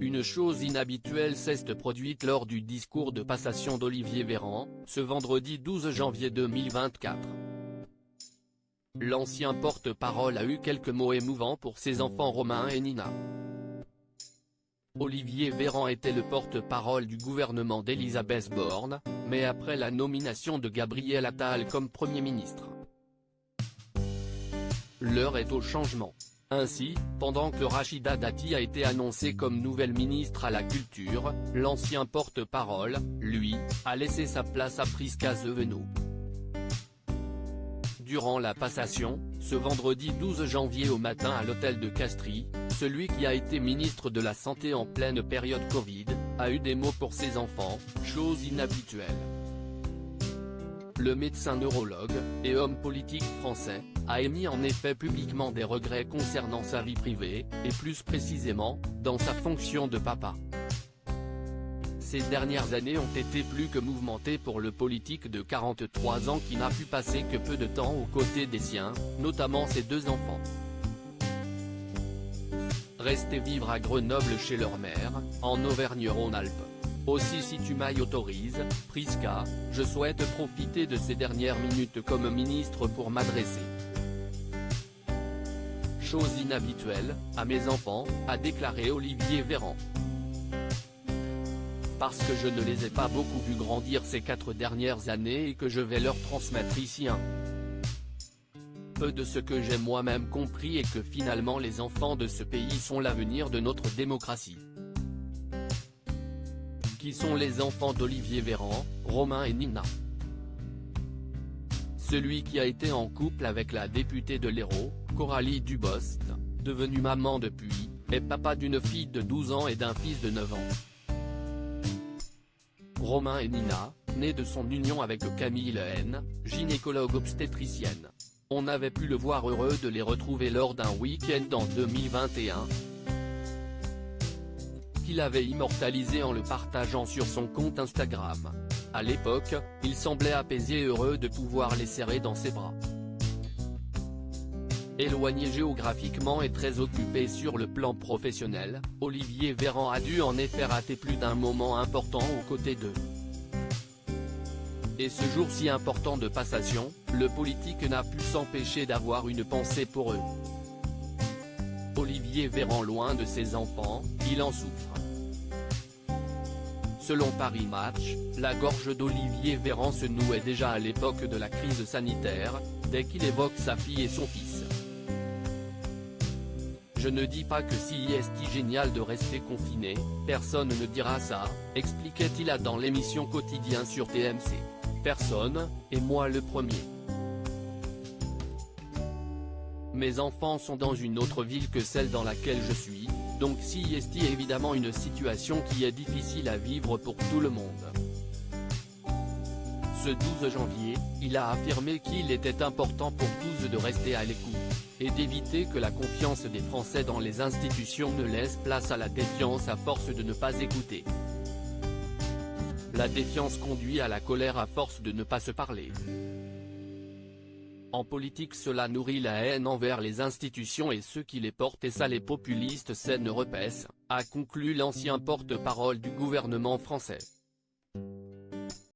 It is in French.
Une chose inhabituelle s'est produite lors du discours de passation d'Olivier Véran, ce vendredi 12 janvier 2024. L'ancien porte-parole a eu quelques mots émouvants pour ses enfants Romain et Nina. Olivier Véran était le porte-parole du gouvernement d'Elisabeth Borne, mais après la nomination de Gabriel Attal comme Premier ministre. L'heure est au changement. Ainsi, pendant que Rachida Dati a été annoncée comme nouvelle ministre à la Culture, l'ancien porte-parole, lui, a laissé sa place à Prisca Thévenot. Durant la passation, ce vendredi 12 janvier au matin à l'hôtel de Castries, celui qui a été ministre de la Santé en pleine période Covid, a eu des mots pour ses enfants, chose inhabituelle. Le médecin neurologue, et homme politique français, a émis en effet publiquement des regrets concernant sa vie privée, et plus précisément, dans sa fonction de papa. Ces dernières années ont été plus que mouvementées pour le politique de 43 ans qui n'a pu passer que peu de temps aux côtés des siens, notamment ses deux enfants. Restés vivre à Grenoble chez leur mère, en Auvergne-Rhône-Alpes. Aussi si tu m'y autorises, Prisca, je souhaite profiter de ces dernières minutes comme ministre pour m'adresser. Chose inhabituelle, à mes enfants, a déclaré Olivier Véran. Parce que je ne les ai pas beaucoup vus grandir ces 4 dernières années et que je vais leur transmettre ici un peu de ce que j'ai moi-même compris et que finalement les enfants de ce pays sont l'avenir de notre démocratie. Qui sont les enfants d'Olivier Véran, Romain et Nina? Celui qui a été en couple avec la députée de l'Hérault, Coralie Dubost, devenue maman depuis, est papa d'une fille de 12 ans et d'un fils de 9 ans. Romain et Nina, nés de son union avec Camille Lehen, gynécologue obstétricienne. On avait pu le voir heureux de les retrouver lors d'un week-end en 2021. Qu'il avait immortalisé en le partageant sur son compte Instagram. À l'époque, il semblait apaisé et heureux de pouvoir les serrer dans ses bras. Éloigné géographiquement et très occupé sur le plan professionnel, Olivier Véran a dû en effet rater plus d'un moment important aux côtés d'eux. Et ce jour si important de passation, le politique n'a pu s'empêcher d'avoir une pensée pour eux. Olivier Véran loin de ses enfants, il en souffre. Selon Paris Match, la gorge d'Olivier Véran se nouait déjà à l'époque de la crise sanitaire, dès qu'il évoque sa fille et son fils. Je ne dis pas que si est génial de rester confiné, personne ne dira ça, expliquait-il dans l'émission Quotidien sur TMC. Personne, et moi le premier. Mes enfants sont dans une autre ville que celle dans laquelle je suis, donc si est évidemment une situation qui est difficile à vivre pour tout le monde. Ce 12 janvier, il a affirmé qu'il était important pour tous de rester à l'écoute, et d'éviter que la confiance des Français dans les institutions ne laisse place à la défiance à force de ne pas écouter. La défiance conduit à la colère à force de ne pas se parler. En politique cela nourrit la haine envers les institutions et ceux qui les portent et ça les populistes s'en repaissent, a conclu l'ancien porte-parole du gouvernement français.